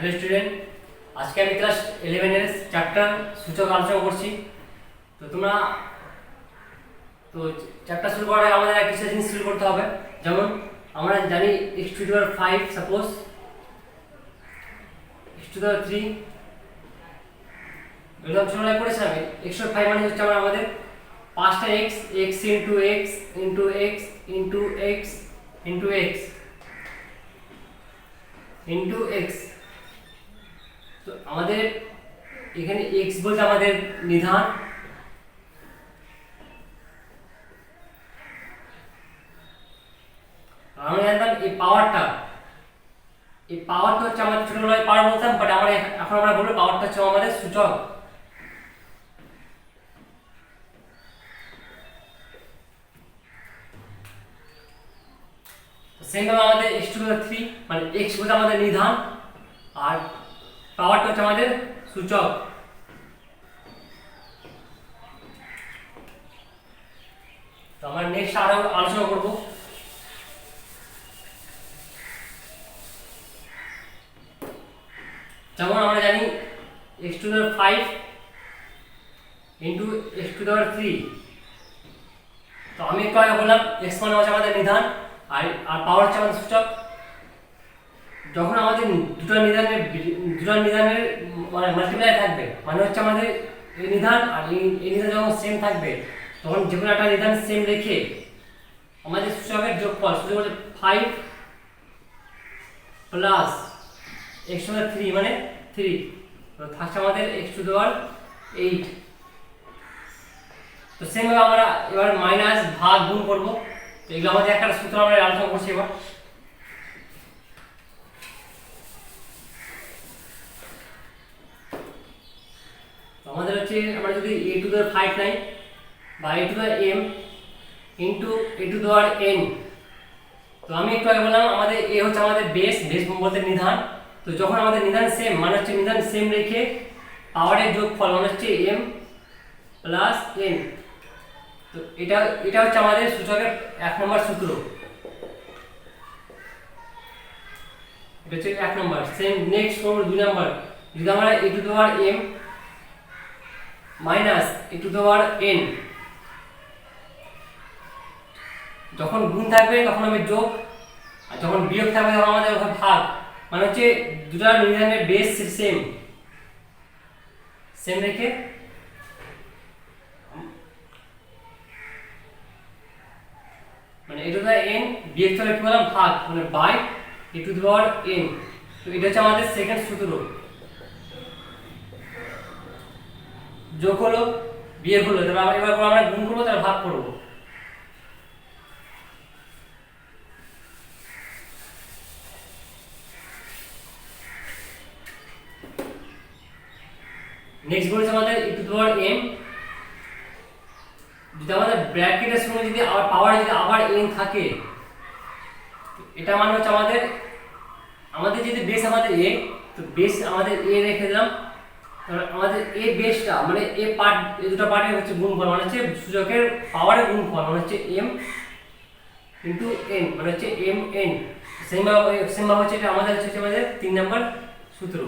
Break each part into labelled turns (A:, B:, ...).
A: Hello student, আজকে আমি class 11 এর চ্যাপ্টার সূচক আলোচনা করছি। তো তোমরা চ্যাপ্টার শুরু করার আগে আমাদের কিছু জিনিস শুরু করতে হবে। যেমন আমরা জানি x to the power 5 suppose x to the power 3 এরকম ছোটবেলায় পড়েছিলাম। x টু দি পাওয়ার 5 মানে হচ্ছে আমাদের 5টা x x into x into x into x into x into x। তো আমাদের এখানে x বলতে আমাদের নিধান, আমরা জানতাম এই পাওয়ারটা হচ্ছে আমাদের ছোটবেলায় পাওয়ার বলতাম, বাট আমরা এখন আমরা বলবো পাওয়ারটা হচ্ছে আমাদের সূচক। সেম ভাবে আমাদের x টু দি পাওয়ার 3 মানে x বলতে আমাদের নিধান আর পাওয়ারটা হচ্ছে আমাদের সূচক। তো আমরা নেক্সট আরো আলোচনা করব। যেমন আমরা জানি x to the power 5 into x to the power 3। তো আমি একটু আগে বললাম x মানে হচ্ছে আমাদের নিধান আর পাওয়ার হচ্ছে আমাদের সূচক। যখন আমাদের দুটো নিধানের মানে মাল্টিপ্লাই থাকবে, মানে হচ্ছে আমাদের এই নিধান আর এই নিধান যখন সেম থাকবে, তখন যে কোনো একটা নিধান সেম রেখে আমাদের সূচকের যোগফল সূচক হচ্ছে 5 plus x to the power 3 মানে 3, তো থাকছে আমাদের x টু দি পাওয়ার 8। তো সেম ভাবে আমরা এবার মাইনাস ভাগ গুণ করব। তো এগুলো আমাদের একটা সূত্র আমরা আলোচনা করছি এবার। আমাদের হচ্ছে আমরা যদি a টু দি পাওয়ার 5 নাই বা a to the power m into a to the power n। তো আমি একটু আগে বললাম আমাদের a হচ্ছে আমাদের বেস বলতে নিধান। তো যখন আমাদের নিধান সেম মানে হচ্ছে নিধান সেম রেখে পাওয়ারের যোগফল মানে হচ্ছে m প্লাস n। তো এটা হচ্ছে আমাদের সূচকের 1 নম্বর সূত্র। এটা হচ্ছে 1 নম্বর। সেম নেক্সট করব 2 নম্বর। যদি আমরা a to the power m minus a to the power n যখন গুণ থাকবে তখন হবে যোগ, আর যখন বিয়োগ থাকবে তখন আমাদের হবে ভাগ। মানে হচ্ছে দুটো নিধানের বেস সেম রেখে মানে a টু দি n বিয়োগ থেকে কি বললাম ভাগ, মানে by a to the power n। তো এটা হচ্ছে আমাদের সেকেন্ড সূত্র। যোগ হলো বিয়োগ হলো, তারপর এবার আমরা গুণ করব, তারপর ভাগ করব। নেক্সট বলেছে আমাদের e to the power m। যদি আমাদের ব্র্যাকেটের সঙ্গে যদি আবার পাওয়ার যদি আবার n থাকে, এটা মানে হচ্ছে আমাদের যদি বেস আমাদের a, তো বেস আমাদের a রেখে দিলাম। আমাদের a বেসটা মানে a পার্ট, এই দুটো পার্টের হচ্ছে গুণফল মানে হচ্ছে সূচকের পাওয়ারের গুণফল মানে হচ্ছে m ইনটু n মানে হচ্ছে mn। সেম ভাবে হচ্ছে এটা আমাদের হচ্ছে আমাদের 3 নাম্বার সূত্র।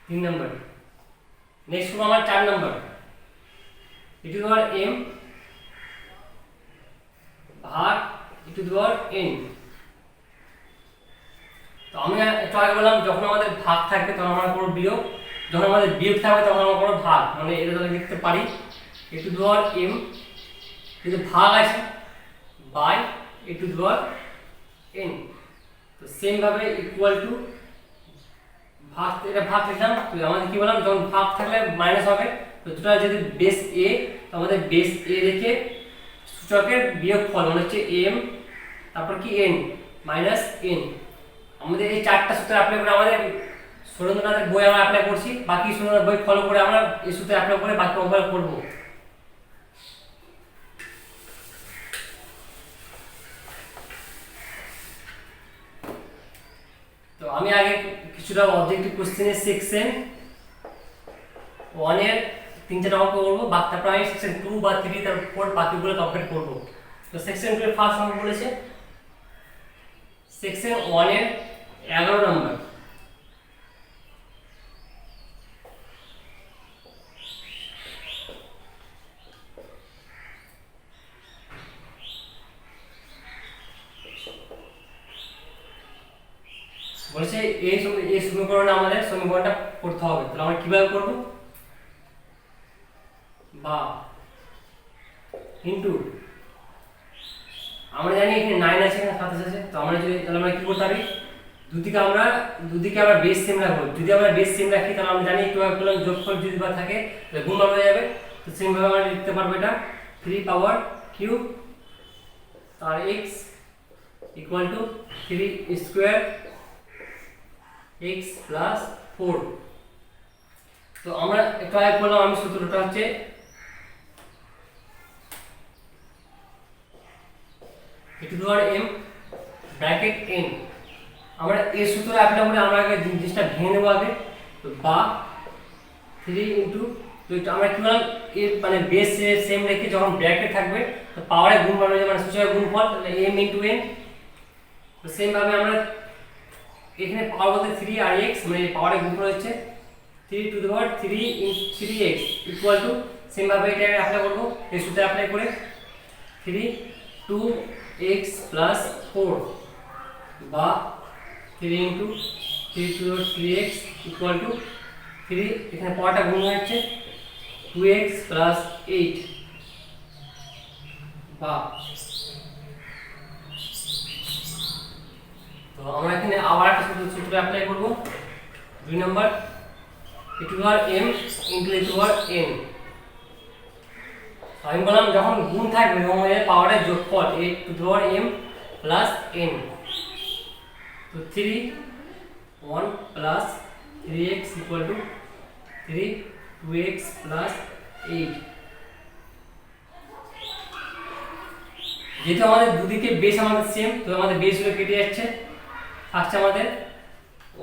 A: 3 নাম্বার। নেক্সট করব আমার 4 number. e to the power m ভাগ e to the power n। তো আমি একটু আগে বললাম যখন আমাদের ভাগ থাকবে তখন আমরা করব বিয়োগ, যখন আমাদের বিয়োগ থাকবে তখন আমরা করব ভাগ। মানে এটা আমরা লিখতে পারি e to the power m যদি ভাগ আছে by e to the power n। তো সেম ভাবে ইকুয়াল টু ভাগ, এটা ভাগ লিখলাম। তো আমাদের কি বললাম যখন ভাগ থাকলে মাইনাস হবে। তো দুটো যদি বেস a, তো আমাদের বেস a রেখে সূচকের বিয়োগফল মানে হচ্ছে m তারপর কি n মাইনাস n। আমাদের এই চারটা সূত্র অ্যাপ্লাই করে আমাদের সুরেন্দ্রনাথের বই আমরা অ্যাপ্লাই করছি, বাকি সুরেন্দ্রনাথের বই ফলো করে আমরা এই সূত্র অ্যাপ্লাই করে বাকি অঙ্কগুলো করব। তো আমি আগে কিছুটা অবজেক্টিভ কোশ্চেনের সেকশন 1 এর 3-4টা অঙ্ক করব, বাকি তারপর আমি সেকশন 2 বা 3 তারপর বাকিগুলো কমপ্লিট করব। তো সেকশন 2 এর ফার্স্ট অঙ্ক বলেছে সেকশন 1 এর 11 নম্বর। বলছে এই সমীকরণে আমাদের সমীকরণটা করতে হবে, তাহলে আমরা কিভাবে করব? বা ইনটু, আমরা জানি এখানে 9 আছে, এখানে 27 আছে, তো আমরা যদি তাহলে আমরা কি করতে পারি, দুদিকে আমরা বেস সেম রাখবো। যদি আমরা বেস সেম রাখি তাহলে আমরা জানি কিভাবে করলাম, যোগফল যদি বা থাকে তাহলে গুণফল হয়ে যাবে। তো সেম ভাবে আমরা লিখতে পারবো এটা 3 পাওয়ার কিউব তার x equal two 3 square x plus 4। তো আমরা এটা করলাম, আমি সূত্রটা হচ্ছে e to the power m bracket n। আমরা এই সূত্র অ্যাপ্লাই করে আমরা আগে জিনিসটা ভেঙে নেব আগে। তো বা 3 ইনটু, তো এটা আমরা কি বললাম, এর মানে বেস সেম রেখে যখন ব্র্যাকেট থাকবে তো পাওয়ারে গুণফল হয়ে যাবে, মানে সূচকের গুণফল, তাহলে m ইনটু n। তো সেম ভাবে আমরা এখানে পাওয়ার বলতে 3 আর x, মানে পাওয়ারের গুণফল হচ্ছে 3 two the power 3 3x equal to, same ভাবে এটা অ্যাপ্লাই করব, এই সূত্র অ্যাপ্লাই করে 3 2x প্লাস 4 বা 3 into 3 two the power 3x equal to 3, এখানে পাওয়ারটা গুণ হচ্ছে 2x প্লাস 8 বা, তো আমরা এখানে আবার একটা সূত্র অ্যাপ্লাই করব, 2 number e to the power m into e to the power n। আমি বললাম যখন গুণ থাকবে তখন এর পাওয়ারের যোগফল a to the power m plus n। তো 3 1 plus 3x equal to 3 2x plus 8। যেহেতু আমাদের দুদিকে বেস আমাদের সেম, তো আমাদের বেসগুলো কেটে যাচ্ছে, থাকছে আমাদের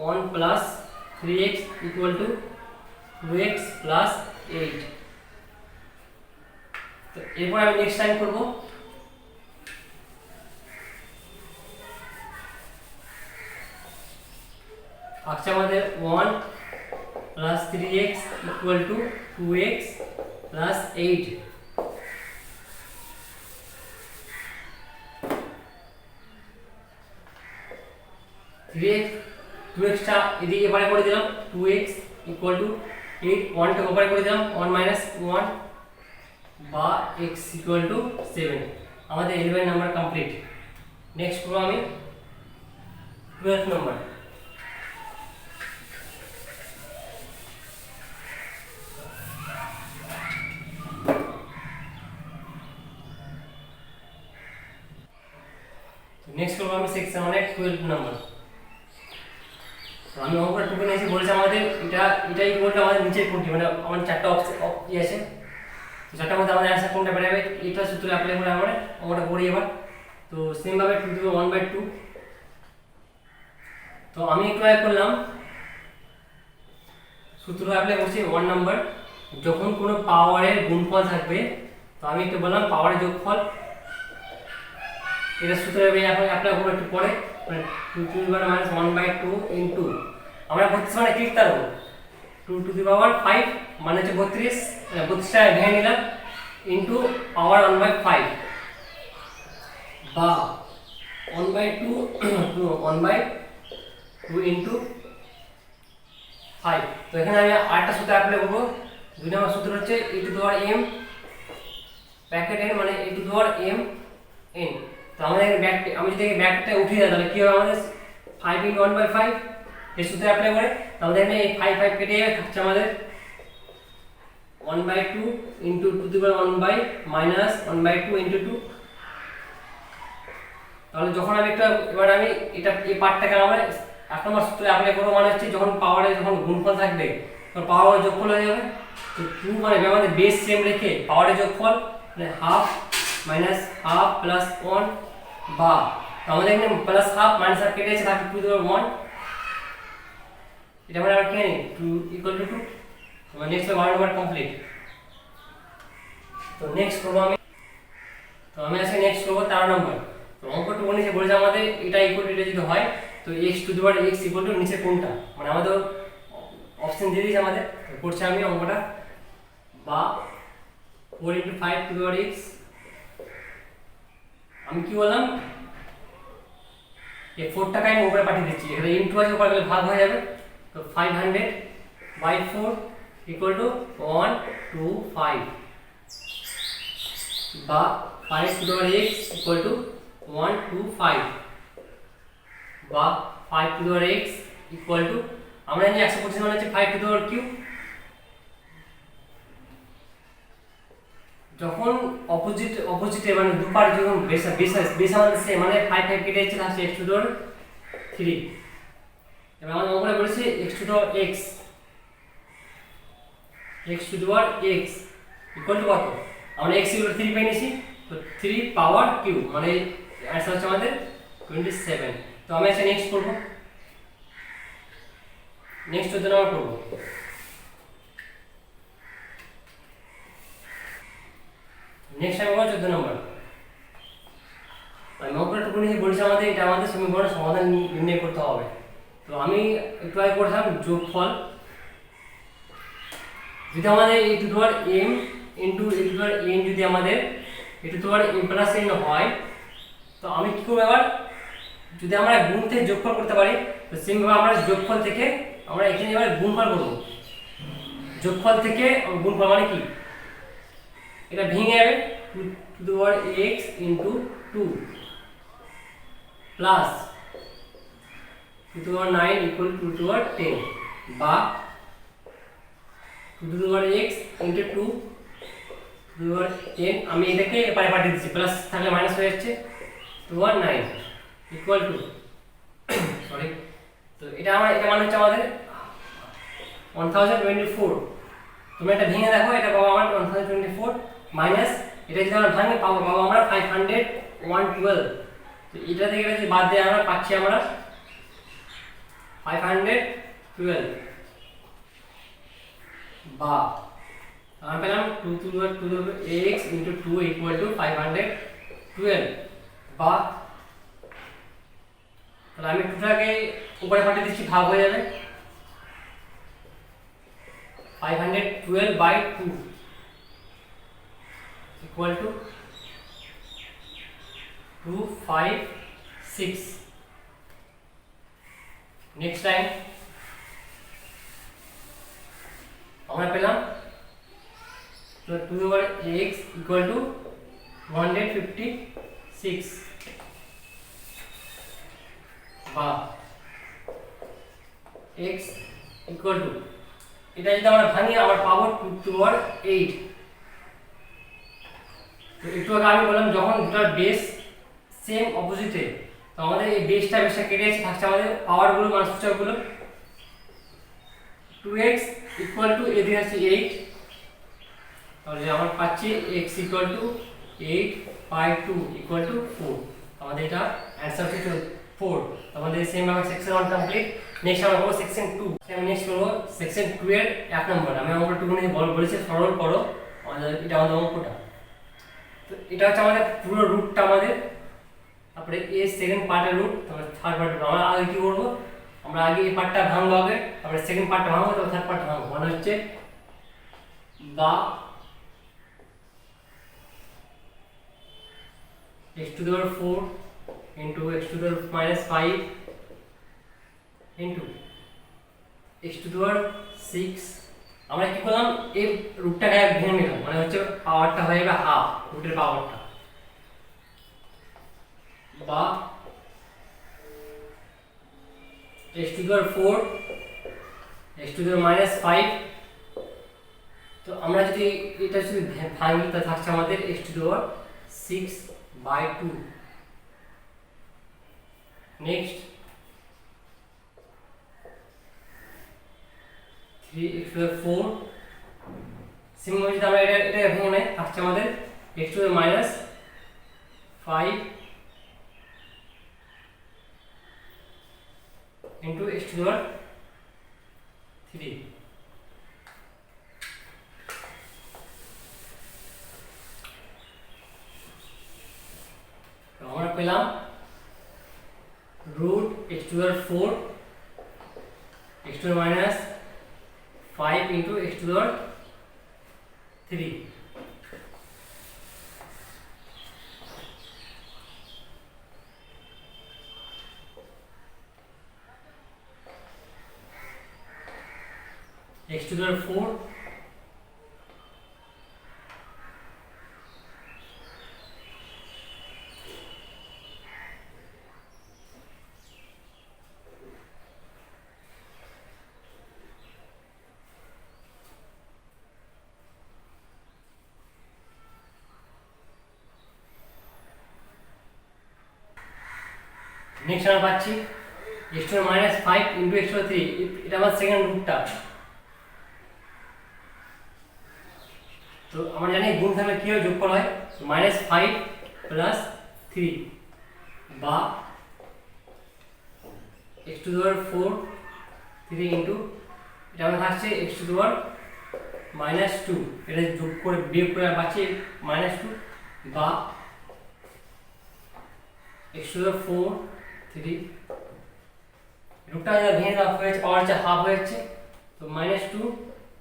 A: 1 plus 3x equal to 2x plus 8। তো এরপর আমি নেক্সট টাইম করব। থাকছে আমাদের 1 plus 3x equal to 2x plus 8। 3x 2x টা এদিকে এবারে করে দিলাম, 2x ইকুয়াল টু 8, 1 টা ওপারে করে দিলাম, 1 মাইনাস 1 বা x ইকুয়াল টু 7। আমাদের 11 নাম্বার কমপ্লিট। নেক্সট করব আমি 12 নাম্বার। নেক্সট করব আমি সেকশন 12 নাম্বার। আমি অঙ্কটা টুকে নিয়েছি, বলেছে আমাদের এটা ইকুয়ালটা আমাদের নিচের কোনটি, মানে আমাদের চারটা অপশন আছে, তো চারটার মধ্যে আমাদের অ্যান্সার কোনটা বের হবে, এটা সূত্র অ্যাপ্লাই করে আমরা অঙ্কটা করি এবার। তো সেম ভাবে 2 টু দি পাওয়ার 1/2। তো আমি একটু অ্যাড করলাম, সূত্র অ্যাপ্লাই করছি 1 নাম্বার, যখন কোনো পাওয়ারের গুণফল থাকবে, তো আমি একটু বললাম পাওয়ারের যোগফল, এটা সূত্র এখন অ্যাপ্লাই করব একটু পরে, মানে 2 to the power minus 1/2 into, আমরা 32 মানে ঠিক তার 2 টু দি পাওয়ার 5 মানে হচ্ছে 32, 32টা ভেঙে নিলাম ইনটু পাওয়ার 1/5 বা 1/2 1/2 ইনটু 5। তো এখানে আমি আরেকটা সূত্র অ্যাপ্লাই করব। 2 নম্বর সূত্র হচ্ছে e to the power m bracket n, মানে e to the power m n। তো আমাদের আমি যদি ব্র্যাকেটটা উঠিয়ে দিই তাহলে কি হবে, আমাদের 5 ইনটু 1/5 এই সূত্র অ্যাপ্লাই করে আমাদের এখানে এই 5 5 কেটে যাবে, থাকছে আমাদের 1/2 into 2 to the power 1 by minus 1/2 into 2। তাহলে যখন আমি এবার আমি এটা এই পার্টটাকে আমরা 1 নম্বর সূত্র অ্যাপ্লাই করব, মানে হচ্ছে যখন পাওয়ারে যখন গুণফল থাকবে তখন পাওয়ারের যোগফল হয়ে যাবে। তো 2 মানে আমাদের বেস সেম রেখে পাওয়ারের যোগফল মানে হাফ মাইনাস হাফ প্লাস 1 বা, আমাদের এখানে প্লাস হাফ মাইনাস হাফ কেটে যাচ্ছে, থাকে 2 টু দি পাওয়ার 1। এটা মানে আমরা কি জানি 2 ইকুয়াল টু 2। আমার নেক্সট 12 নাম্বার কমপ্লিট। তো নেক্সট করব আমি আজকে নেক্সট করব 13 নাম্বার। তো অঙ্কটুকু নিচে বলেছে আমাদের এটা ইকুয়াল এটা যদি হয় তো x to the power x equal two নিচে কোনটা, মানে আমাদের অপশন দিয়ে দিয়েছে আমাদের, করছি আমি অঙ্কটা, বা 4 into 5 two the power x, আমি কি বললাম এই 4টাকে আমি উপরে পাঠিয়ে দিচ্ছি, এখানে ইনটু আছে উপরে গেলে ভাগ হয়ে যাবে, তো 500 বাই 4 ইকুয়াল টু 125, বা 5 two the power x equal two 125, বা 5 two the power x equal two, আমরা জানি 125 মানে হচ্ছে 5 টু দি পাওয়ার কিউব। যখন অপোজিটে মানে দুপার যখন বেস আমাদের সেম, মানে 5 5 কেটে যাচ্ছে, তাহলে x টু দি পাওয়ার 3। এবার আমরা অঙ্কটা বলেছি x to the power x to the power x equal two কত, আমরা x ইকুয়াল টু 3 পেয়ে নিয়েছি, তো 3 পাওয়ার কিউব, মানে অ্যান্সার হচ্ছে আমাদের 27। তো আমি আচ্ছা নেক্সট করব, নেক্সট 14 নম্বর করব। নেক্সট আমি করব 14 নম্বর। আমি অঙ্কটা নিয়ে বলেছি আমাদের এটা আমাদের সমীকরণের সমাধান নির্ণয় করতে হবে। তো আমি একটু আগে করলাম যোগফল, যদি আমাদের a to the power m into a to the power n যদি আমাদের a to the power m plus n হয়, তো আমি কি করব, এবার যদি আমরা গুণ থেকে যোগফল করতে পারি, তো সেম ভাবে আমরা যোগফল থেকে আমরা এখানে এবার গুণফল করব। যোগফল থেকে গুণফল মানে কি, এটা ভেঙে যাবে, 2 to the power x into 2 plus 2 to the power 9 equal to 2 to the power 10, বা 2 to the power x into 2 to the power 10, আমি এটাকে এপারে পাঠিয়ে দিচ্ছি, প্লাস থাকলে মাইনাস হয়ে যাচ্ছে, 2 to the power 9 equal two sorry, তো এটা মানে হচ্ছে আমাদের 1024। তুমি এটা ভেঙে দেখো, এটা পাবো আমরা 1024 মাইনাস, এটা যদি আমরা ভাঙে পাবো আমরা 512। তো এটা থেকে এটা যদি বাদ দিয়ে আমরা পাচ্ছি আমরা 512, বা আমরা পেলাম 2 to the power x into 2 equal two 512, বা তাহলে আমি 2টাকে উপরে পাঠিয়ে দিচ্ছি, ভাগ হয়ে যাবে, 512 by 2 equal to 256। Next time আমরা পেলাম 2 to the power x equal to 156, বা x ইকুয়াল টু, এটা যদি আমরা ভাঙি আমরা পাবো 2 টু দি পাওয়ার 8। তো একটু আগে আমি বললাম যখন দুটার বেস সেম অপোজিটে, তো আমাদের এই বেসটা কেটে যাচ্ছে, থাকছে আমাদের পাওয়ারগুলো মানে সূচকগুলো, 2x ইকুয়াল টু এদিকে আছে 8, তাহলে আমরা পাচ্ছি x equal to 8 by 2 equal to 4, আমাদের এটা অ্যান্সার হচ্ছে 4। আমাদের সেম ভাবে সেকশন 1 কমপ্লিট। নেক্সট আমরা করব সেকশন 2। আমি নেক্সট করব সেকশন 2 এর 1 নম্বর। আমি অঙ্কটা 2 নিয়ে বলেছি সরল করো, আমাদের এটা আমাদের অঙ্কটা। তো এটা হচ্ছে আমাদের পুরো রুটটা আমাদের, তারপরে এ সেকেন্ড পার্টের রুট, তারপরে থার্ড পার্টের রুট। আমরা আগে কি করব, আমরা আগে এই পার্টটা ভাঙবো আগে, তারপরে সেকেন্ড পার্টটা ভাঙবো, তারপর থার্ড পার্টটা ভাঙবো। মানে হচ্ছে বা x to the power 4 into x to the power -5 into x to the power 6। আমরা কি করলাম, এই রুটটাকে ভেঙে নিলাম, মানে হচ্ছে পাওয়ারটা হয়ে যাবে হাফ, রুটের পাওয়ারটা, বা x to the power 4 x to the power -5। তো আমরা যদি এটা যদি ভাঙি তা থাকছে আমাদের x to the power 6 by 2। Next 3x to the 4, similar যদি আমরা এটা ভেঙে নেই, থাকছে আমাদের x to the -5 into x to the power 3। আমরা পেলাম root x to the power 4 x to the minus 5 into x to the power 3. x to the power 4 next আমরা পাচ্ছি x to the minus 5 into x to the 3, এটা আমার second রুটটা। তো আমরা জানি গুণ থাকলে কি হয়, যোগফল হয় -5 প্লাস 3 বা x to the power 4 3 into এটা আমরা থাকছে x to the power -2, এটা যোগ করে বিয়োগ করে পাচ্ছি -2 বা x to the power 4 3 রুটটা ভেঙে দেওয়া হয়েছে, পাওয়ার হচ্ছে হাফ হয়েছে, তো -2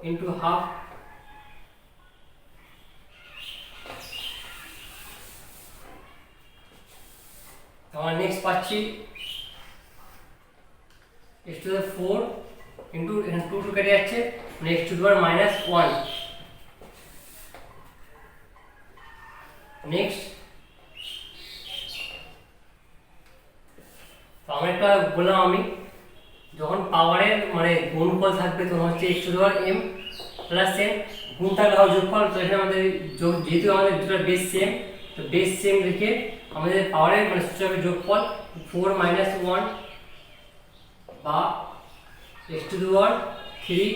A: into হাফ আমরা নেক্সট পাচ্ছি x to the 4 into 2 কেটে যাচ্ছে, মানে x to the power -1। Next তো আমরা একটা বললাম আমি, যখন পাওয়ারের মানে গুণফল থাকবে তখন হচ্ছে x to the power m plus n, গুণ থাকলে হবে যোগফল। তো এখানে আমাদের যেহেতু আমাদের দুটো বেস সেম, তো বেস সেম রেখে আমাদের পাওয়ারের মানে সূচকের যোগফল 4 - 1 বা x to the power 3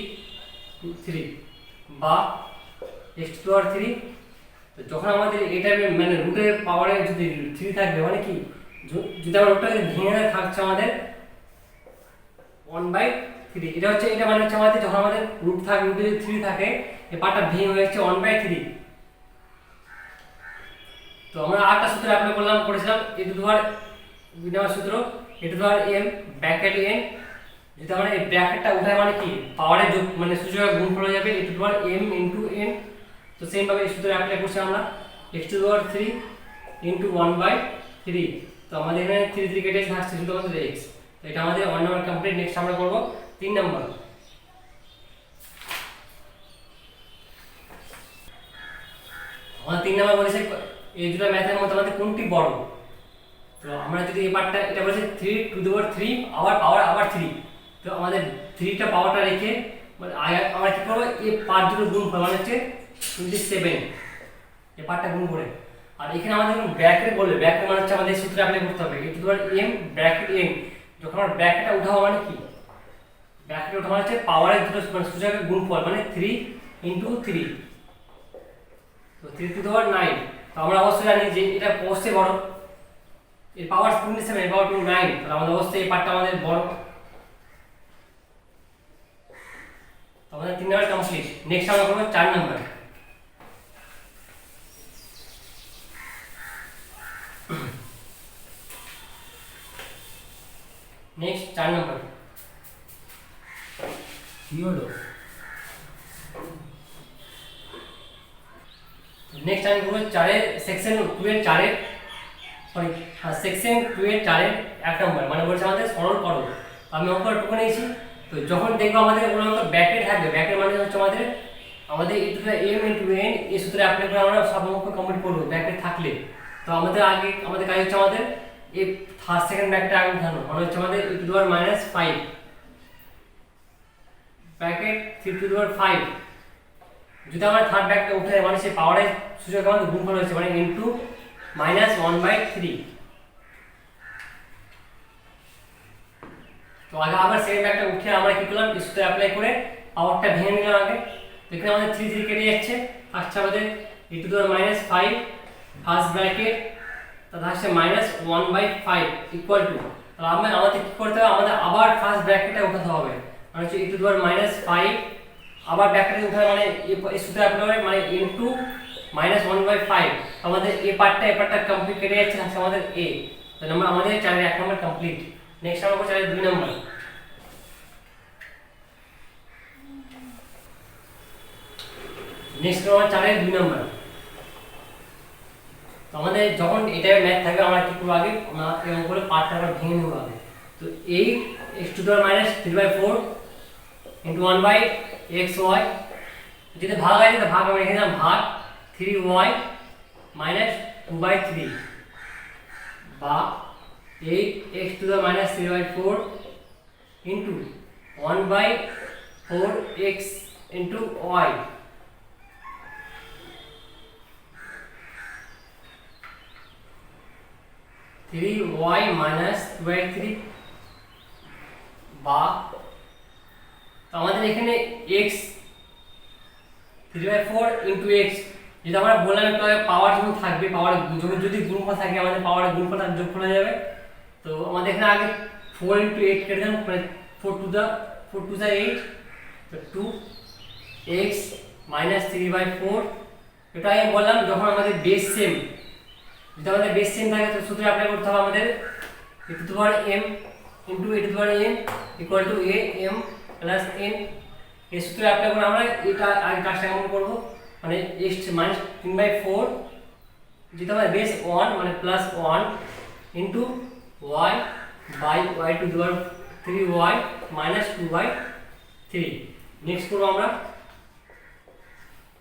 A: বা x to the power 3। তো যখন আমাদের এটা মানে রুটের পাওয়ারে যদি 3 থাকবে মানে কি, যদি আমরা রুটটা ভেঙে থাকছে আমাদের 1/3, এটা হচ্ছে এটা মানে হচ্ছে আমাদের যখন আমাদের রুট থাকে, রুটে যদি 3 থাকে এই পার্টটা ভেঙে হয়ে যাচ্ছে 1/3। তো আমরা আটটা সূত্র অ্যাপ্লাই করেছিলাম a টু দি পাওয়ার বিনামূল্য সূত্র a to the power m bracket n, যদি আমরা এই ব্র্যাকেটটা উঠাই মানে কি পাওয়ারের যোগ মানে সূচকের গুণফল হয়ে যাবে a to the power m into n। তো সেম ভাবে এই সূত্র অ্যাপ্লাই করছি আমরা x to the power 3 into 1/3। তো আমাদের এখানে 3 3 কেটে থাকছে শুধু আমাদের x। তো এটা আমাদের 1 নাম্বার কমপ্লিট। নেক্সট আমরা করব 3 নাম্বার। আমরা 3 নাম্বার বলেছে এই দুটো ম্যাথের মধ্যে আমাদের কোনটি বড়। তো আমরা যদি এই পার্টটা এটা বলেছে 3 to the power 3 আবার 3, তো আমাদের 3টা পাওয়ারটা রেখে মানে আমরা কি করব, এই পার্ট দুটো গুণ করব মানে হচ্ছে 27, এই পার্টটা গুণ করে। আর এখানে আমাদের ব্র্যাকেট বলবে, ব্র্যাকেট মানে হচ্ছে আমাদের সূত্র অ্যাপ্লাই করতে হবে a to the power m bracket n। যখন আমরা ব্র্যাকেটটা উঠাবো মানে কি, ব্র্যাকেট উঠাবো মানে হচ্ছে পাওয়ারের দুটো মানে সূচকের গুণফল মানে 3 into 3, তো 3 to the power 9। তো আমরা অবশ্যই জানি যে এটা অবশ্যই বড়, এর পাওয়ার 27 এর পাওয়ার 9, তাহলে আমাদের অবশ্যই এই পার্টটা আমাদের বড়। তো আমাদের 3 নাম্বার কমপ্লিট। নেক্সট আমরা করব 4 নাম্বার। নেক্সট 4 নাম্বার কি হলো, নেক্সট আমি করব 4 এর সেকশন 2 এর 4 এর সরি সেকশন 2 এর 4 এর 1 নাম্বার, মানে বলছে আমাদের সরল করো। আমি অঙ্ক টুকু নিয়েছি। তো যখন দেখবো আমাদের কোনো অঙ্ক ব্র্যাকেট থাকবে, ব্র্যাকেট মানে হচ্ছে আমাদের a to the m into n এই সূত্রে অ্যাপ্লাই করে আমরা সব অঙ্ক কমপ্লিট করব ব্র্যাকেট থাকলে। তো আমাদের কাজ হচ্ছে আমাদের এই ফার্স্ট সেকেন্ড ব্র্যাকেটটা আগে উঠানো, মানে হচ্ছে আমাদের e to the power -5 bracket 3 to the power 5। যদি আমরা থার্ড ব্র্যাকেটটা উঠে মানে সেই পাওয়ারের সূচক আমাদের গুণফল হচ্ছে মানে ইনটু -1/3। তো আবার সেকেন্ড ব্র্যাকেটটা উঠে আমরা কি করলাম, এই সূত্র অ্যাপ্লাই করে পাওয়ারটা ভেঙে নিলাম আগে। এখানে আমাদের 3 3 কেটে যাচ্ছে, আচ্ছা আমাদের e to the power -5 first bracket তাহলে আসছে -1/5 ইকুয়াল টু, তাহলে আমাদের কি করতে হবে, আমাদের আবার ফার্স্ট ব্র্যাকেটটা উঠাতে হবে, মানে হচ্ছে e to the power -5 আবার ব্র্যাকেটে উঠাতে মানে এই সূত্র অ্যাপ্লাই করে মানে ইনটু -1/5। আমাদের এই পার্টটা কমপ্লিট কেটে যাচ্ছে, আছে আমাদের a। তাহলে আমাদের 4 এর 1 নাম্বার কমপ্লিট। নেক্সট আমরা করছি 2 নাম্বার। নেক্সট আমরা 4 2 নাম্বার। তো আমাদের যখন এটা ম্যাথ থাকবে আমরা কি করব, আগে আমরা এরকম করে পার্টটা আমরা ভেঙে নেব আগে। তো 8x⁻³ ইনটু 1/xy, যদি ভাগ আছে তো ভাগ আমরা লিখে দিলাম ভাগ 3y - 2/3 বা 8x⁻³ into 1/4x into y, three y minus 2/3 বা আমাদের এখানে x 3/4 ইনটু x, যেটা আমরা বললাম একটু আগে পাওয়ার যখন থাকবে, পাওয়ার যদি গুণফল থাকে আমাদের পাওয়ারের গুণফল আর যোগফল হয়ে যাবে। তো আমাদের এখানে আগে 4 ইনটু 8 কেটে দেন, মানে 4 টু দা 8, তো 2x মাইনাস 3/4। এটা আমি বললাম যখন আমাদের বেস সেম, যদি আমাদের বেস সেম থাকে তো সূত্র অ্যাপ্লাই করতে হবে আমাদের a⁴m into a⁴n equal to am plus n। এই সূত্র অ্যাপ্লাই করে আমরা এটা আগে কাজটা কেমন করব, মানে x মাইনাস 3/4 যেটা আমাদের বেস 1 মানে plus 1 into y by y to the power 3y minus 2/3। Next করব আমরা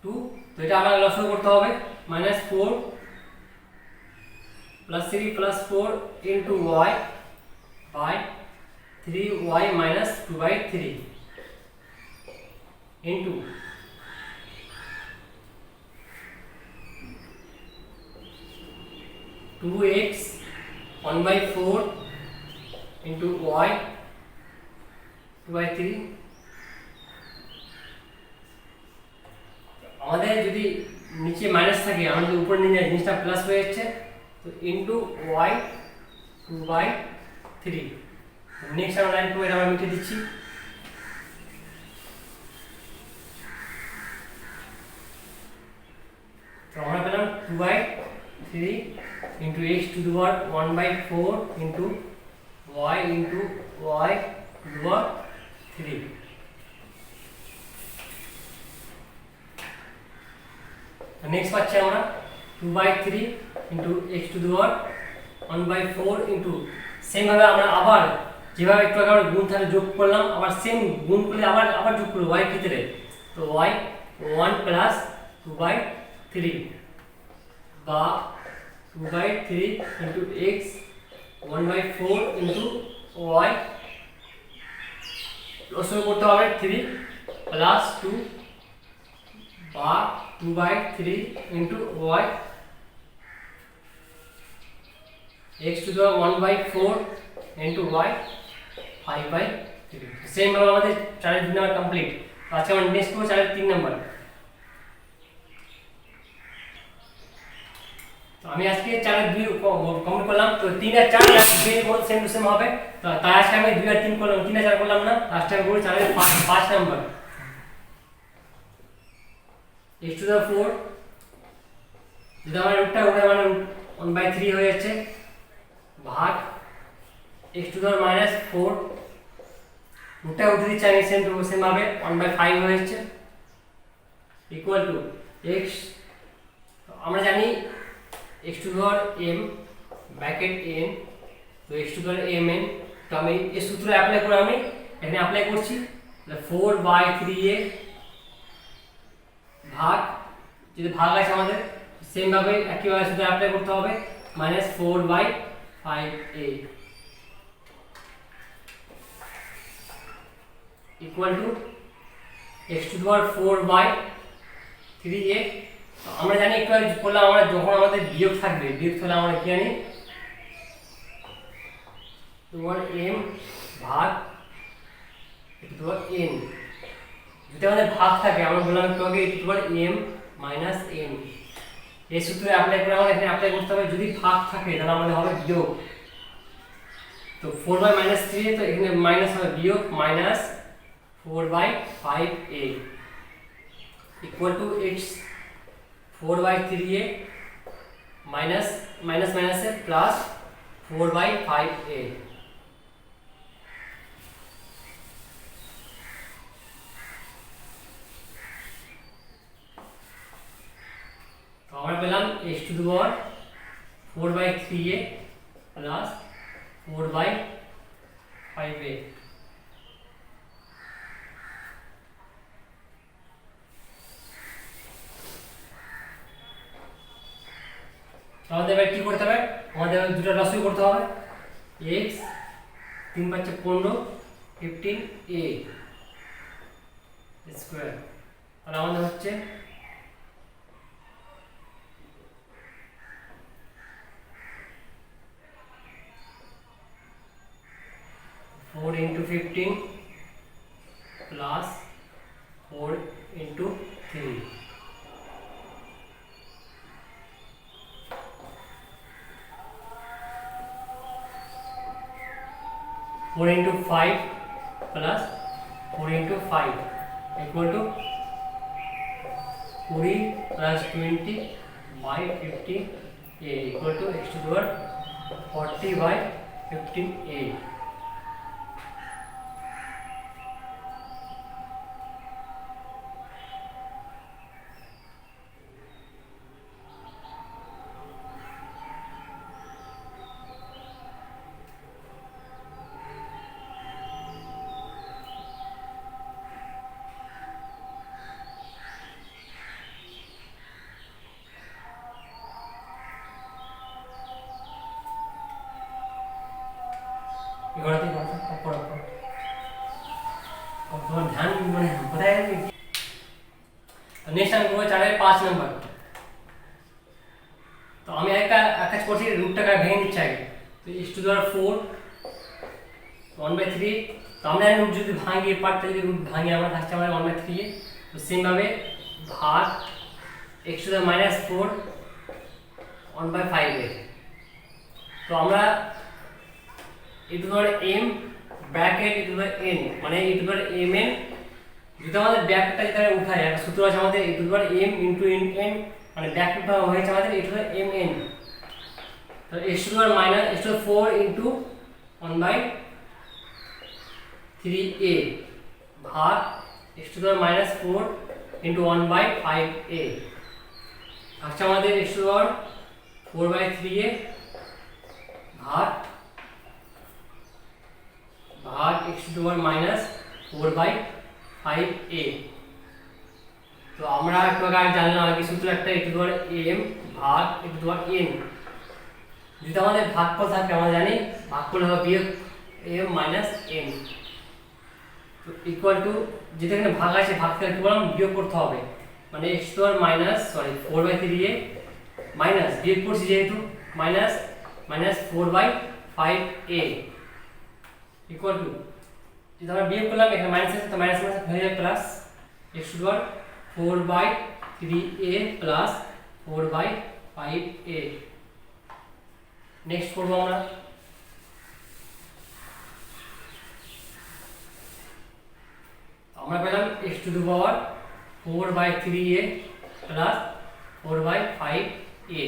A: 2, তো এটা আবার লসাগু করতে হবে, minus 4 plus 3 plus 4 into y by 3y minus 2/3 into 2x 1/4 into y 2/3। আমাদের যদি নিচে মাইনাস থাকে, আমরা যদি উপরে নিয়ে যাই জিনিসটা প্লাস হয়ে যাচ্ছে, তো ইনটু y 2/3। নেক্সট আমরা লাইন করে আমরা মিটিয়ে দিচ্ছি। তো আমরা পেলাম 2/3 into x to the power 1/4 into y into y to the power 3। Next পাচ্ছি আমরা 2/3 into x to the power 1/4 into, same ভাবে আমরা আবার যেভাবে একটু আগে আমরা গুণ তাহলে যোগ করলাম, আবার সেম গুণ করলে আবার যোগ করব y ক্ষেত্রে, তো y 1 প্লাস 2/3 বা 2/3 ইনটু x 1/4 ইনটু y, লসাগু করতে হবে 3 প্লাস 2 বা 2/3 into y x to the power 1/4 into y 5/3। Same ভাবে আমাদের 4 2 নাম্বার কমপ্লিট। আচ্ছা আমরা নেক্সট করব 4 3 নাম্বার। তো আমি আজকে 4 2 কমপ্লিট করলাম, তো 3 আর 4 দুই কোড সেম টু সেম হবে। তো তাই আজকে আমি 2 আর 3 করলাম, 3 আর 4 করলাম না, লাস্ট টাইম করব 4 এর 5 নাম্বার। x টু দি পাওয়ার 4, যদি আমরা রুটটা উপরে মানে 1/3 হয়ে যাচ্ছে, ভাগ x to the power minus 4, রুটটা উঠে দিচ্ছি আমি সেম টু সেম ভাবে 1/5 হয়ে যাচ্ছে, ইকুয়াল টু x, আমরা জানি x to the power m bracket n, তো x to the power mn। তো আমি এই সূত্র অ্যাপ্লাই করে আমি এখানে অ্যাপ্লাই করছি, 4/3a ভাগ, যদি ভাগ আছে আমাদের সেম ভাবে একইভাবে সূত্র অ্যাপ্লাই করতে হবে, minus 4/5a equal to x to the power 4/3a। আমরা জানি একটু আগে বললাম আমরা যখন আমাদের বিয়োগ থাকবে, বিয়োগ তাহলে আমরা কি জানি, তোমার m ভাগ তোমার n। যদি আমাদের ভাগ থাকে আমরা বললাম একটু আগে তোমার m মাইনাস n, এই সূত্রে অ্যাপ্লাই করে আমরা এখানে অ্যাপ্লাই করতে হবে। যদি ভাগ থাকে তাহলে আমাদের হবে বিয়োগ, তো 4/-3, তো এখানে মাইনাস হবে বিয়োগ, minus 4/5a equal to x 4/3a minus minus মাইনাসে প্লাস 4/5a পেলাম h two the power 4/3a plus 4/5a। আমাদের এবার কি করতে হবে, আমাদের দুটো লসাগু করতে হবে। x 3 × 5 = 15 15a স্কয়ার, আর আমাদের হচ্ছে 4 × 15 plus 4 × 3 4 × 5 plus 4 × 5 equal to 20 plus 20/15a equal to x to the power 40/15a। ध्यान बताया नेक्स्ट আমি করব 4-5 নাম্বার। তো আমি একটা কাজ করছি, রুটটাকে ভেঙে নিচ্ছি আগে। তো x টু দি পাওয়ার 4 1/3, তো আমরা রুট যদি ভাঙি পার্ট যদি রুট ভাঙি আমরা থাকছে আমাদের 1/3 এ। তো সেম ভাবে ভাগ x টু দি পাওয়ার -4 1/5 এ। তো আমরা e to the power m bracket e to the power n মানে e to the power mn, যদি আমাদের ব্র্যাকেটটা যেটা উঠাই একটা সূত্র আছে আমাদের e to the power m * n মানে ব্র্যাকেটটা হয়েছে আমাদের e to the power mn। তো x to the power x to the power 4 * 1/3a ভাগ x to the power -4 * 1/5a আচ্ছা আমাদের x to the power 4/3a ভাগ x to the power -4/5a। তো আমরা একটু আগে জানলাম আগে সূত্র একটা e to the power m ভাগ e to the power n। যদি আমাদের ভাগফল থাকে আমরা জানি ভাগফল হবে বিয়োগ m - n। তো ইকুয়াল টু যেটা এখানে ভাগ আছে ভাগ থেকে কি বললাম বিয়োগ করতে হবে, মানে x to the power 4/3a minus বিয়োগ করছি যেহেতু -4/5a ইকুয়াল টু, যদি আমরা বিয়োগ করলাম এখানে মাইনাস আছে তো মাইনাস হয়ে যাবে plus x to the power 4/3a plus 4/5a। Next করব আমরা পেলাম x to the power 4/3a plus 4/5a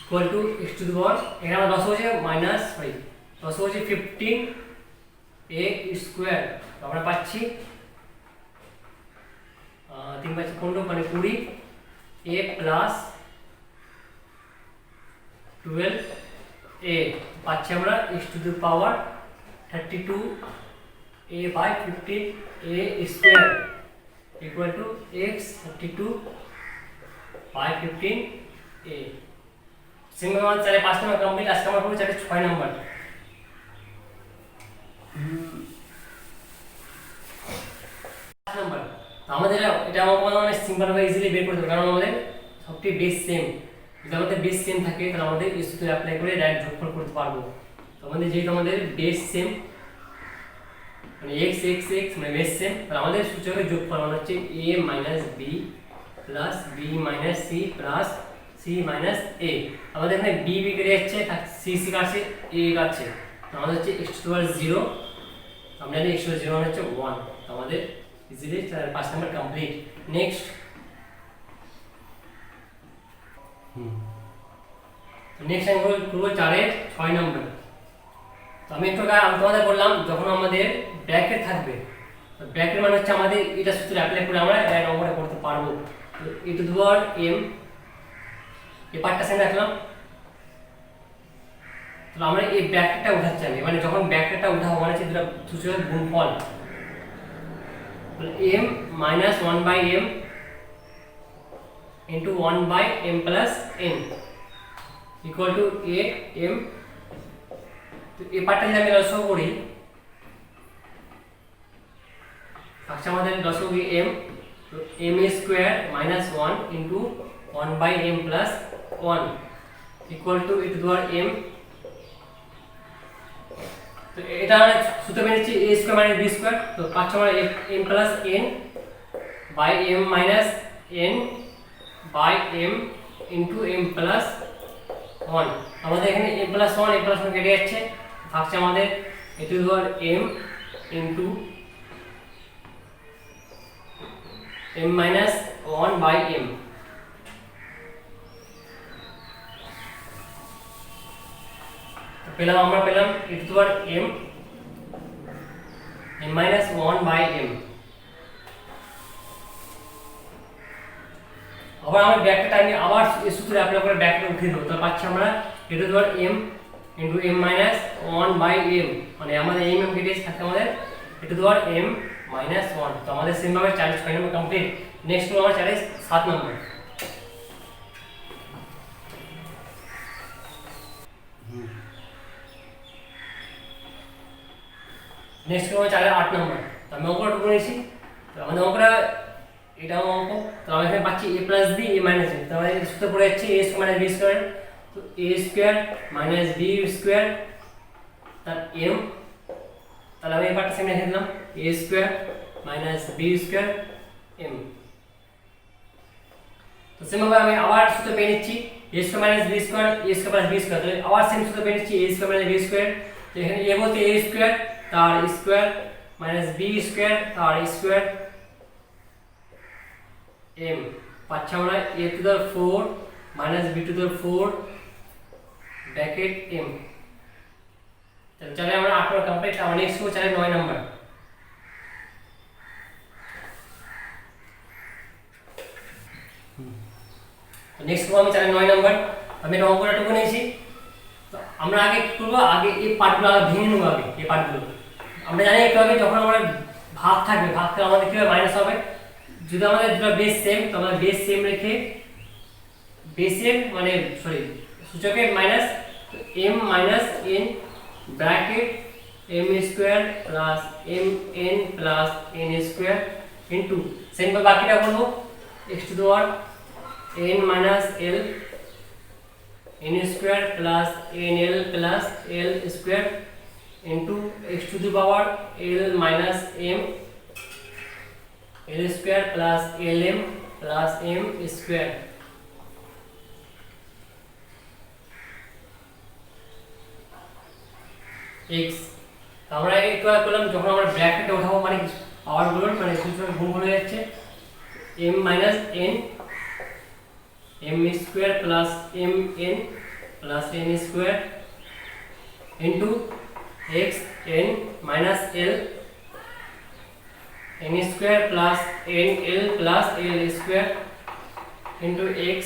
A: equal to x to the power এখানে আমরা 10 হচ্ছে দশ হচ্ছে 15a স্কয়ার। তো আমরা পাচ্ছি 3 × 5 = 15 মানে 20a প্লাস 12a পাচ্ছি আমরা x to the power 32a/15a square equal to x 32/15a। Simple মান 4-5 নাম্বার কমপ্লিট। আজকে আমরা করব 6 নাম্বার। নাম্বার তো আমাদের এটা আমরা সিম্পল ভাবে ইজিলি বের করতে পারবো, কারণ আমাদের সবটি বেস সেম। যদি আমাদের বেস সেম থাকে তাহলে আমাদের এই সূত্র অ্যাপ্লাই করে ডাইরেক্ট যোগফল করতে পারবো। তো আমাদের যেহেতু আমাদের বেস সেম মানে x x x মানে বেস সেম, তাহলে আমাদের সূত্রের যোগফল মানে হচ্ছে a - b plus b - c plus c - a। আমাদের এখানে b b কেটে যাচ্ছে, c c কাটছে, a কাটছে, তো আমাদের হচ্ছে x টু দি পাওয়ার 0, আমরা জানি x টু দি পাওয়ার 0 মানে হচ্ছে 1। তো আমাদের easily 5 number complete. Next next আমি করব 6 নাম্বার। তো আমি একটু আমি তোমাদের বললাম যখন আমাদের ব্র্যাকেট থাকবে, তো ব্র্যাকেট মানে হচ্ছে আমাদের এটা সূত্র অ্যাপ্লাই করে আমরা এক নম্বরে করতে পারবো। তো e to the power m এই পার্টটা সেম রাখলাম। তাহলে আমরা এই ব্র্যাকেটটা উঠাচ্ছি আমি, মানে যখন ব্র্যাকেটটা উঠাবো মানে হচ্ছে দুটো সূচকের গুণফল, m minus 1 by m into 1 by m plus n equal to a m। তো এই পার্টটা যদি আমি লসাগু করি, আচ্ছা আমাদের লসাগু কি m, তো m square minus 1 into 1 by m plus 1 equal to e to the power m। তো এটা আমরা সূত্র পেয়েছি a square minus b square, তো পাচ্ছি আমরা m plus n by m minus n by m into m plus 1। আমাদের এখানে m plus 1 m plus 1 কেটে যাচ্ছে, থাকছে আমাদের e to the power m into m minus 1 by m। তো পেলাম আমরা পেলাম e to the power m minus 1 by m। আবার আমরা ব্র্যাকেটটা আমি আবার এই সূত্রে অ্যাপ্লাই করে ব্র্যাকেটে উঠিয়ে দেবো, তাহলে পাচ্ছি আমরা e to the power m into m minus 1 by m, মানে আমাদের m কেটে থাকে আমাদের e to the power m minus 1। তো আমাদের সেম ভাবে 46 নম্বর কমপ্লিট। নেক্সট হলো আমার 7 নম্বর। নেক্সট হলো 8 নম্বর। তো আমি অঙ্কটা করেছি, তো আমাদের অঙ্কটা এটা অঙ্ক, তো আমরা এখানে পাচ্ছি a plus b a minus b, তো আমাদের সূত্র পড়ে যাচ্ছে a square minus b square, তো a square minus b square তার m, তাহলে আমি এই পার্টটা সেম লিখে দিলাম a square minus b square m। তো সেম ভাবে আমি আবার সূত্র পেয়ে নিচ্ছি a square minus b square a square plus b square, তাহলে আবার সেম সূত্র পেয়ে নিচ্ছি a square minus b square। তো এখানে a বলতে a square তার স্কয়ার minus b square তার স্কয়ার m, পাচ্ছি আমরা a to the 4 minus b to the 4 bracket m। তাহলে চলে আমরা 8 নম্বর কমপ্লিট। আমরা নেক্সট হলো 9 নম্বর। নেক্সট হলো আমি 9 নম্বর। আমি এটা অঙ্কটা টুকু নিয়েছি, তো আমরা আগে কি করব, আগে এই পার্টগুলো আগে ভেঙে নেব। আগে এই পার্টগুলো আমরা জানি একটু আগে যখন আমরা ভাগ থাকবে, ভাগ থেকে আমাদের কিভাবে মাইনাস হবে, যদি আমাদের দুটো বেস সেম, তো আমরা বেস সেম রেখে বেসের মানে সরি সূচকের minus m minus n bracket m square plus m n plus n square into same ভাবে বাকিটা করব x to the power n minus l n square plus nl plus l square into x to the power l minus m l square plus lm plus m square. x আমরা একটু আগে করলাম, যখন আমরা ব্র্যাকেটে উঠাবো মানে পাওয়ার গুলো মানে সূচক গুণ হয়ে যাচ্ছে m minus n m square plus m n plus n square into x n minus l n square plus n l plus l square into x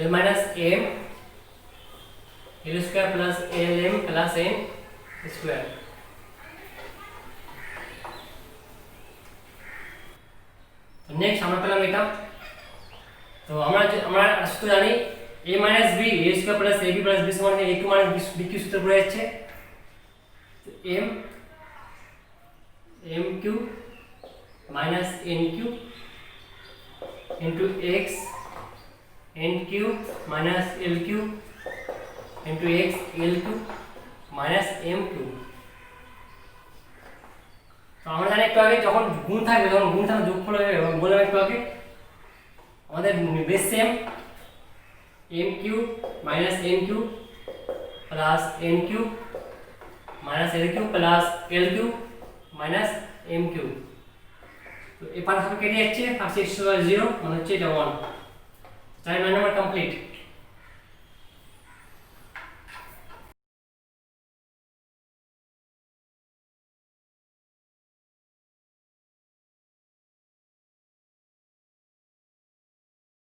A: l minus m l square plus lm plus n square. তো next আমরা পেলাম এটা। তো আমরা সূত্র জানি a minus b a square plus ab plus b সমান a2 minus b কি সূত্র পড়ে যাচ্ছে, তো m cube minus n cube into x n cube minus l cube into x l cube minus m cube। তো আমরা জানি একটু আগে যখন গুণ থাকবে তখন গুণ থাকবে যোগফল হবে, এবং বললাম একটু আগে আমাদের base same m cube minus n cube plus n cube minus l cube plus l cube minus m cube। তো এই পার্ট কেটে যাচ্ছে, পাশে x = 0 মানে হচ্ছে এটা 1। 9 নম্বর কমপ্লিট।